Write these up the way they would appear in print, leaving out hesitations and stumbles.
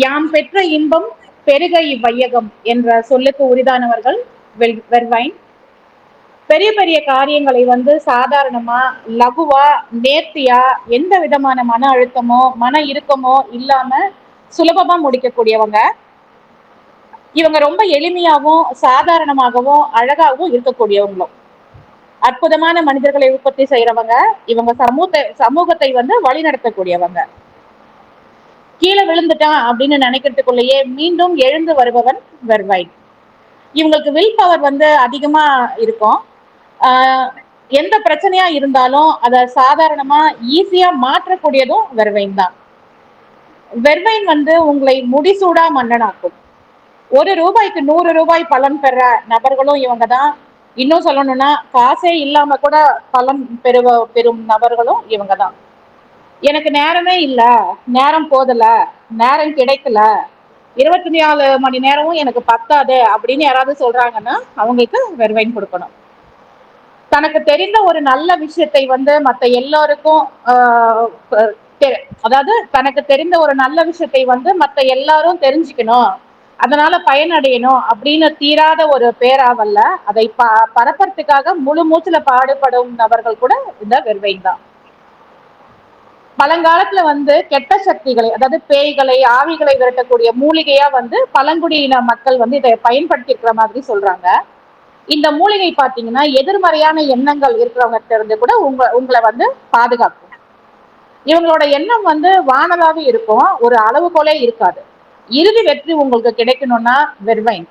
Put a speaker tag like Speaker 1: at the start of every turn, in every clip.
Speaker 1: யாம் பெற்ற இன்பம் பெருக இவ்வையகம் என்ற சொல்லுக்கு உரிதானவர்கள் வெர்வைன். பெரிய பெரிய காரியங்களை சாதாரணமா, லகுவா, நேர்த்தியா, எந்த விதமான மன அழுத்தமோ மன இறுக்கமோ இல்லாம சுலபமா முடிக்கக்கூடியவங்க. இவங்க ரொம்ப எளிமையாகவும் சாதாரணமாகவும் அழகாகவும் இருக்கக்கூடியவங்களும். அற்புதமான மனிதர்களை உற்பத்தி செய்யறவங்க. இவங்க சமூகத்தை வழி நடத்தக்கூடியவங்க. கீழே விழுந்துட்டான் அப்படின்னு நினைக்கிறதுக்குள்ளேயே மீண்டும் எழுந்து வருபவன் வெர்வைன். இவங்களுக்கு வில் பவர் அதிகமா இருக்கும். எந்த பிரச்சனையா இருந்தாலும் அதை சாதாரணமா ஈஸியா மாற்றக்கூடியதும் வெர்வைன் தான். வெர்வைன் உங்களை முடிசூடா மன்னனாக்கும். ₹1 100 பலன் பெற நபர்களும் இவங்க தான். இன்னும் சொல்லணும்னா காசே இல்லாம கூட பலன் பெறும் நபர்களும் இவங்க தான். எனக்கு நேரமே இல்ல, நேரம் போதல, நேரம் கிடைக்கல, 24 மணி நேரமும் எனக்கு பத்தாது அப்படின்னு யாராவது சொல்றாங்கன்னா அவங்களுக்கு வெர்வைன் கொடுக்கணும். தனக்கு தெரிந்த ஒரு நல்ல விஷயத்தை மத்த எல்லாருக்கும் அதாவது தனக்கு தெரிந்த ஒரு நல்ல விஷயத்தை மத்த எல்லாரும் தெரிஞ்சுக்கணும், அதனால பயனடையணும் அப்படின்னு தீராத ஒரு பேராவல்ல அதை பரப்புறதுக்காக முழு மூச்சுல பாடுபடும் நபர்கள் கூட இந்த வெர்வைன் தான். பழங்காலத்துல கெட்ட சக்திகளை, அதாவது பேய்களை, ஆவிகளை விரட்டக்கூடிய மூலிகையா பழங்குடியின மக்கள் இதை பயன்படுத்தி இருக்கிற மாதிரி சொல்றாங்க. இந்த மூலிகை பாத்தீங்கன்னா எதிர்மறையான எண்ணங்கள் இருக்கிறவங்க இருந்து கூட உங்களை பாதுகாக்கும். இவங்களோட எண்ணம் வானலாவே இருக்கும், ஒரு அளவு போலே இருக்காது. இறுதி வெற்றி உங்களுக்கு கிடைக்கணும்னா வெர்வைன்.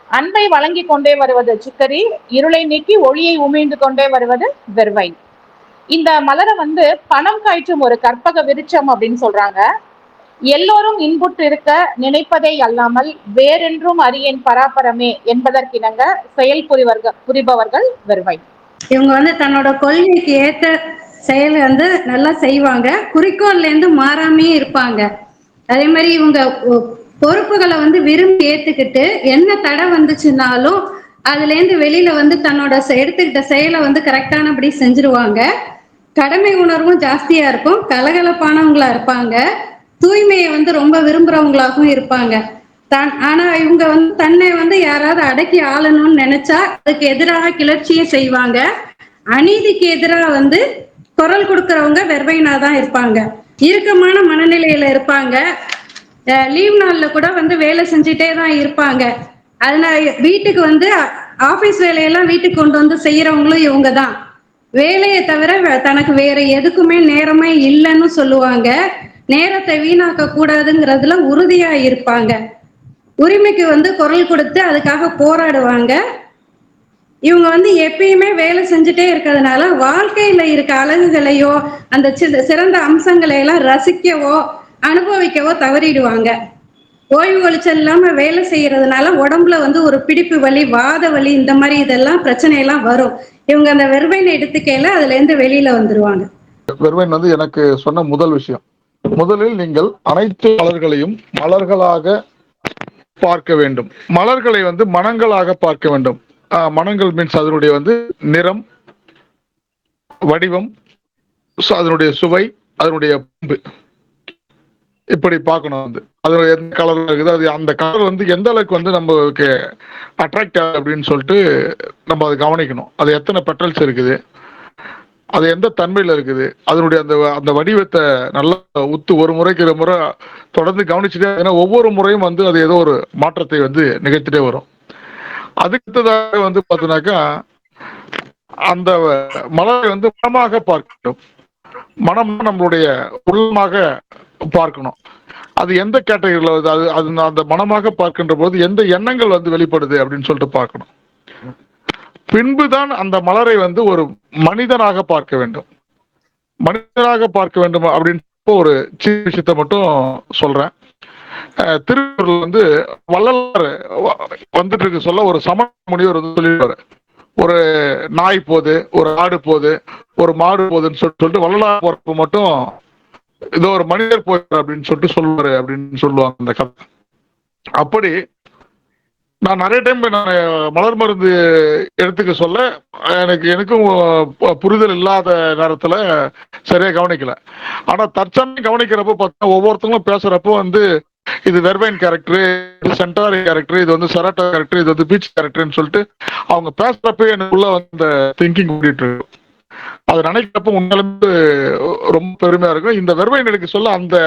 Speaker 1: அன்பை வழங்கி கொண்டே வருவது சிக்கரி, இருளை நீக்கி ஒளியை உமிழ்ந்து கொண்டே வருவது வெர்வைன். இந்த மலரை பணம் காய்ச்சும் ஒரு கற்பக விருட்சம் அப்படின்னு சொல்றாங்க. எல்லோரும் இன்புற்று இருக்க நினைப்பதே அல்லாமல் வேறென்றும் அறியேன் பராபரமே என்பதற்கிணங்க செயல் புரிபவர்கள் வெர்வைன்.
Speaker 2: இவங்க தன்னோட கொள்கைக்கு ஏற்ற செயல் நல்லா செய்வாங்க, குறிக்கோள்ல இருந்து மாறாமே இருப்பாங்க. அதே மாதிரி இவங்க பொறுப்புகளை விரும்பி ஏத்துக்கிட்டு என்ன தடை வந்துச்சுன்னாலும் அதுல இருந்து வெளியில தன்னோட எடுத்துக்கிட்ட செயலை கரெக்டானபடி செஞ்சிருவாங்க. கடமை உணர்வும் ஜாஸ்தியா இருக்கும், கலகலப்பானவங்களா இருப்பாங்க, தூய்மையை ரொம்ப விரும்புறவங்களாகவும் இருப்பாங்க. ஆனா இவங்க தன்னை யாராவது அடக்கி ஆளணும்னு நினைச்சா அதுக்கு எதிராக கிளர்ச்சியை செய்வாங்க. அநீதிக்கு எதிராக குரல் கொடுக்கறவங்க வெர்வைனா தான் இருப்பாங்க. இறுக்கமான மனநிலையில இருப்பாங்க. லீவ் நாள்ல கூட வேலை செஞ்சுட்டே தான் இருப்பாங்க. அதனால வீட்டுக்கு ஆபீஸ் வேலையெல்லாம் வீட்டுக்கு கொண்டு செய்யறவங்களும் இவங்க தான். வேலையை தவிர தனக்கு வேற எதுக்குமே நேரமே இல்லைன்னு சொல்லுவாங்க. நேரத்தை வீணாக்க கூடாதுங்கிறதுல உறுதியா இருப்பாங்க. உரிமைக்கு குரல் கொடுத்து அதுக்காக போராடுவாங்க. இவங்க எப்பயுமே வேலை செஞ்சுட்டே இருக்கிறதுனால வாழ்க்கையில இருக்க அழகுகளையோ அந்த சிறந்த அம்சங்களை எல்லாம் ரசிக்கவோ அனுபவிக்கவோ தவறிடுவாங்க. ஓய்வு ஒளிச்சல் இல்லாம வேலை செய்யறதுனால உடம்புல ஒரு பிடிப்பு வலி, வாத வலி, இந்த மாதிரி இதெல்லாம் பிரச்சனை எல்லாம் வரும். இவங்க அந்த வெர்வைனை எடுத்துக்கையில அதுல இருந்து வெளியில வந்துருவாங்க.
Speaker 3: வெர்வைன் எனக்கு சொன்ன முதல் விஷயம், முதலில் நீங்கள் அனைத்து மலர்களையும் மலர்களாக பார்க்க வேண்டும். மலர்களை மனங்களாக பார்க்க வேண்டும். மனங்கள் மீன்ஸ் அதனுடைய நிறம், வடிவம், அதனுடைய சுவை, அதனுடைய பண்பு, இப்படி பார்க்கணும். அது எந்த கலர்ல இருக்குது, அது அந்த கலர் எந்த அளவுக்கு நம்மளுக்கு அட்ராக்ட் ஆகுது அப்படின்னு சொல்லிட்டு நம்ம அதை கவனிக்கணும். அது எத்தனை பெட்டல்ஸ் இருக்குது, அது எந்த தன்மையில இருக்குது, அதனுடைய அந்த வடிவத்தை நல்லா ஒரு முறைக்கு 2 முறை தொடர்ந்து கவனிச்சுட்டே, ஏன்னா ஒவ்வொரு முறையும் அது ஏதோ ஒரு மாற்றத்தை நிகழ்த்திட்டே வரும். அதுக்குதாக பார்த்தீங்கன்னாக்கா அந்த மலரை மனமாக பார்க்கணும். மனம் நம்மளுடைய உள்ளமாக பார்க்கணும். அது எந்த கேட்டகரியில் அது அந்த மனமாக பார்க்கின்ற போது எந்த எண்ணங்கள் வெளிப்படுது அப்படின்னு சொல்லிட்டு பார்க்கணும். பின்புதான் அந்த மலரை ஒரு மனிதனாக பார்க்க வேண்டும். மனிதனாக பார்க்க வேண்டும் அப்படின்னு ஒரு சின்ன விஷயத்தை மட்டும் சொல்றேன். திருக்குறள் வள்ளலார் வந்துட்டு இருக்கு சொல்ல, ஒரு சமண முனிவர் சொல்லிடுவாரு, ஒரு நாய் போது, ஒரு ஆடு போது, ஒரு மாடு போதுன்னு சொல்லிட்டு வள்ளலார் போறப்ப மட்டும் இதோ ஒரு மனிதர் போயிரு அப்படின்னு சொல்லிட்டு சொல்லுவாரு அப்படின்னு சொல்லுவாங்க அந்த கதை. அப்படி நான் நிறைய டைம் நான் மலர் மருந்து எடுத்துக்க சொல்ல எனக்கும் புரிதல் இல்லாத நேரத்துல சரியா கவனிக்கல. ஆனா தற்சமயம் கவனிக்கிறப்ப பார்த்தா ஒவ்வொருத்தங்களும் பேசுறப்போ இது வெர்வைன் கேரக்டர், இது சென்டாரி கேரக்டர், இது வந்து செராட்டோ கேரக்டர், இது வந்து பீச் கேரக்டர்னு சொல்லிட்டு அவங்க பேசுறப்ப எனக்குள்ள அந்த திங்கிங் ஓடிட்டு இருக்கு. அதை நினைக்கிறப்ப உண்மையிலுமே ரொம்ப பெருமையா இருக்கும். இந்த வெர்வைன் எடுக்க சொல்ல அந்த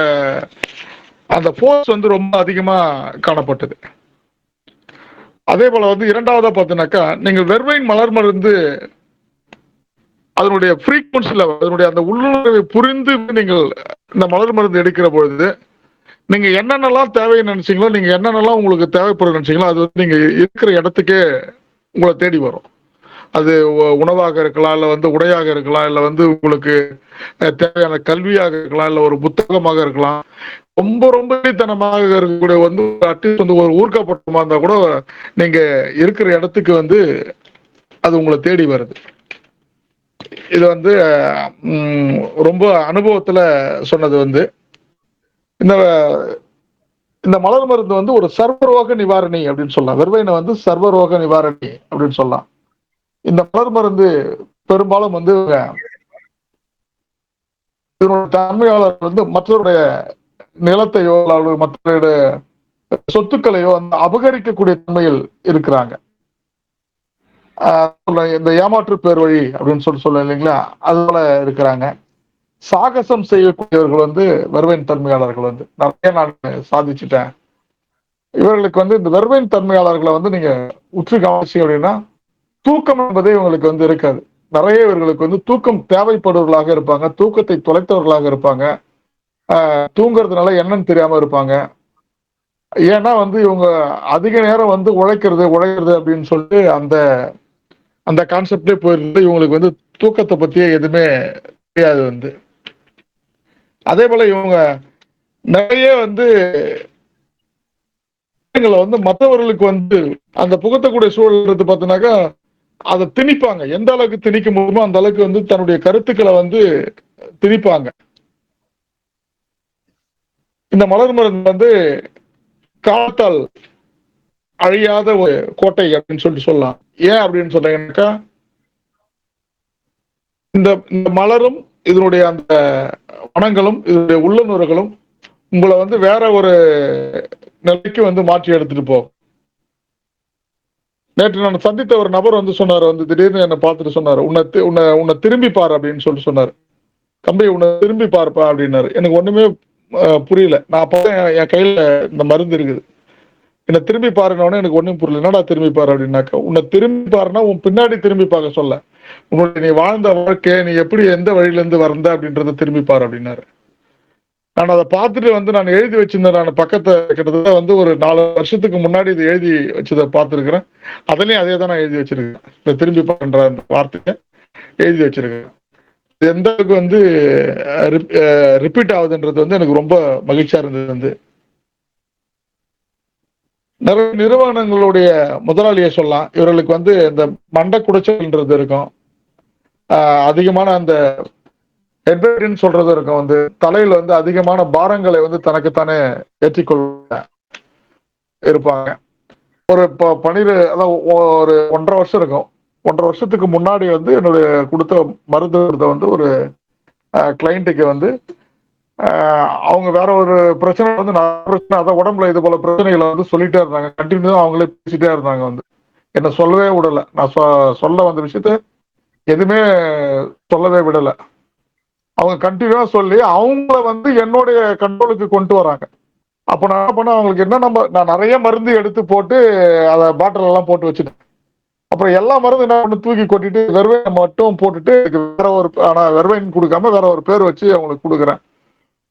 Speaker 3: அந்த ஃபோர்ஸ் வந்து ரொம்ப அதிகமா காணப்பட்டது. அதே போல வந்து இரண்டாவதா பார்த்தீங்கன்னாக்கா, நீங்கள் வெர்வைன் மலர் மருந்து அதனுடைய ஃப்ரீக்வன்சில அதனுடைய அந்த உள்ளுணர்வை புரிந்து நீங்கள் இந்த மலர் மருந்து எடுக்கிற பொழுது நீங்க என்னென்னலாம் தேவைன்னு நினைச்சீங்களோ, நீங்க என்னென்னலாம் உங்களுக்கு தேவைப்படும் நினைச்சீங்களோ, அது வந்து நீங்க இருக்கிற இடத்துக்கே உங்களை தேடி வரும். அது உணவாக இருக்கலாம், இல்ல வந்து உடையாக இருக்கலாம், இல்ல வந்து உங்களுக்கு தேவையான கல்வியாக இருக்கலாம், இல்ல ஒரு புத்தகமாக இருக்கலாம். ரொம்ப ரொம்ப தனமாக இருக்கக்கூடிய வந்து அட்லீஸ்ட் வந்து ஒரு ஊர்க்கப்பட்டமா இருந்தா கூட நீங்க இருக்கிற இடத்துக்கு வந்து அது உங்களை தேடி வருது. இது வந்து ரொம்ப அனுபவத்துல சொன்னது வந்து இந்த இந்த மலர் மருந்து வந்து ஒரு சர்வரோக நிவாரணி அப்படின்னு சொல்லலாம். வெர்வைனை வந்து சர்வரோக நிவாரணி அப்படின்னு சொல்லலாம். இந்த மலர் மருந்து பெரும்பாலும் வந்து இதனுடைய தன்மையாளர் வந்து மற்றவருடைய நிலத்தையோ அல்லது மற்றவருடைய சொத்துக்களையோ அந்த அபகரிக்கக்கூடிய தன்மையில் இருக்கிறாங்க. இந்த ஏமாற்று பேர் வழி அப்படின்னு சொல்ல இல்லைங்களா, அதுபோல இருக்கிறாங்க. சாகசம் செய்யக்கூடியவர்கள் வந்து வெர்வைன் தன்மையாளர்கள் வந்து நிறைய நான் சாதிச்சுட்டேன். இவர்களுக்கு வந்து இந்த வெர்வைன் தன்மையாளர்களை வந்து நீங்க உற்று கவனிச்சு அப்படின்னா தூக்கம் என்பதே இவங்களுக்கு வந்து இருக்காது. நிறைய இவர்களுக்கு வந்து தூக்கம் தேவைப்படுவர்களாக இருப்பாங்க, தூக்கத்தை தொலைத்தவர்களாக இருப்பாங்க, தூங்குறதுனால என்னன்னு தெரியாம இருப்பாங்க. ஏன்னா வந்து இவங்க அதிக நேரம் வந்து உழைக்கிறது அப்படின்னு சொல்லிட்டு அந்த அந்த கான்செப்டே போயிருந்து இவங்களுக்கு வந்து தூக்கத்தை பத்தியே எதுவுமே தெரியாது வந்து. அதே போல இவங்க நிறைய வந்து வந்து மற்றவர்களுக்கு வந்து அந்த புகத்தக்கூடிய சூழல் பார்த்தீங்கன்னாக்கா அதை திணிப்பாங்க. எந்த அளவுக்கு திணிக்க முடியுமோ அந்த அளவுக்கு வந்து தன்னுடைய கருத்துக்களை வந்து திணிப்பாங்க. இந்த மலர் மருந்து வந்து காலத்தால் அழியாத ஒரு கோட்டை அப்படின்னு சொல்லிட்டு சொல்லலாம். ஏன் அப்படின்னு சொன்னீங்கன்னாக்கா இந்த மலரும் இதனுடைய அந்த வனங்களும் இதனுடைய உள்ளுணர்வுகளும் உங்களை வந்து வேற ஒரு நிலைக்கு வந்து மாற்றி எடுத்துட்டு போகும். நேற்று நான் சந்தித்த ஒரு நபர் வந்து சொன்னார், வந்து திடீர்னு என்னை பார்த்துட்டு சொன்னார், உன்னை திரும்பி பாரு அப்படின்னு சொல்லிட்டு சொன்னார். தம்பி உன்னை திரும்பி பார்ப்பா அப்படின்னாரு. எனக்கு ஒண்ணுமே புரியல. நான் அப்ப என் கையில இந்த மருந்து இருக்குது, என்னை திரும்பி பாருன்னு எனக்கு ஒண்ணும் புரியல. என்னடா திரும்பி பாரு அப்படின்னாக்கா, உன்னை திரும்பி பாருன்னா உன் பின்னாடி திரும்பி பார்க்க சொல்ல, உன்னுடைய நீ வாழ்ந்த வாழ்க்கையை நீ எப்படி எந்த வழியில இருந்து வந்த அப்படின்றத திரும்பி பாரு அப்படின்னாரு. நான் அதை பார்த்துட்டு வந்து நான் எழுதி வச்சிருந்தேன். நான் பக்கத்தை கிட்டத்தட்ட வந்து ஒரு 4 வருஷத்துக்கு முன்னாடி இது எழுதி வச்சதை பார்த்துருக்கிறேன். அதுலயும் அதே தான் நான் எழுதி வச்சிருக்கேன். இந்த திரும்பி பாருன்ற அந்த வார்த்தையை எழுதி வச்சிருக்கேன். எந்த அளவுக்கு வந்து ரிப்பீட் ஆகுதுன்றது வந்து எனக்கு ரொம்ப மகிழ்ச்சியா இருந்தது. வந்து நிறைய நிறுவனங்களுடைய முதலாளியை சொல்லலாம், இவர்களுக்கு வந்து இந்த மண்டை குடைச்சல்ன்றது இருக்கும், அதிகமான அந்த ஹெட்வெயிட்னு சொல்றது இருக்கும், வந்து தலையில வந்து அதிகமான பாரங்களை வந்து தனக்குத்தானே ஏற்றிக்கொள்ள இருப்பாங்க. ஒரு அதான் ஒரு 1.5 வருஷம் இருக்கும். 1.5 வருஷத்துக்கு முன்னாடி வந்து என்னுடைய கொடுத்த மருந்து வந்து ஒரு கிளைண்ட்டுக்கு வந்து அவங்க வேற ஒரு பிரச்சனை வந்து பிரச்சனை, அதான் உடம்புல இது போல பிரச்சனைகளை வந்து சொல்லிட்டே இருந்தாங்க. கண்டினியூ அவங்களே பேசிட்டே இருந்தாங்க. வந்து என்ன சொல்லவே விடல. நான் சொல்ல வந்த விஷயத்த எதுவுமே சொல்லவே விடல. அவங்க கண்டினியூவா சொல்லி அவங்கள வந்து என்னுடைய கண்ட்ரோலுக்கு கொண்டு வராங்க. அப்ப நான் என்ன பண்ண, அவங்களுக்கு என்ன, நான் நிறைய மருந்து எடுத்து போட்டு அதை பாட்டில் எல்லாம் போட்டு வச்சுட்டேன். அப்புறம் எல்லா மருந்து என்ன பண்ணு தூக்கி கொட்டிட்டு வெர்வைனை மட்டும் போட்டுட்டு வேற ஒரு, ஆனா வெர்வைன் கொடுக்காம வேற ஒரு பேர் வச்சு அவங்களுக்கு கொடுக்குறேன்.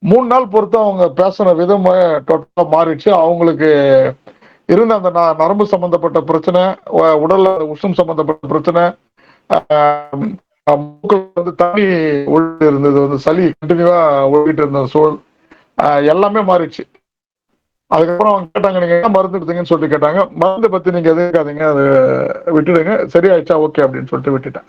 Speaker 3: 3 நாள் பொறுத்து அவங்க பேசுற விதம் டோட்டலா மாறிடுச்சு. அவங்களுக்கு இருந்த அந்த நரம்பு சம்பந்தப்பட்ட பிரச்சனை, உடல்ல உஷ்ணம் சம்பந்தப்பட்ட பிரச்சனை, வந்து தண்ணி ஒழிட்டு இருந்தது, வந்து சளி கண்டினியூவா ஒழிட்டு இருந்த சூழல் எல்லாமே மாறிடுச்சு. அதுக்கப்புறம் அவங்க கேட்டாங்க, நீங்க என்ன மருந்து எடுத்தீங்கன்னு சொல்லிட்டு கேட்டாங்க. மருந்து பத்தி நீங்க எதுக்காதீங்க, அதை விட்டுடுங்க, சரியாயிடுச்சா ஓகே அப்படின்னு சொல்லிட்டு விட்டுட்டேன்.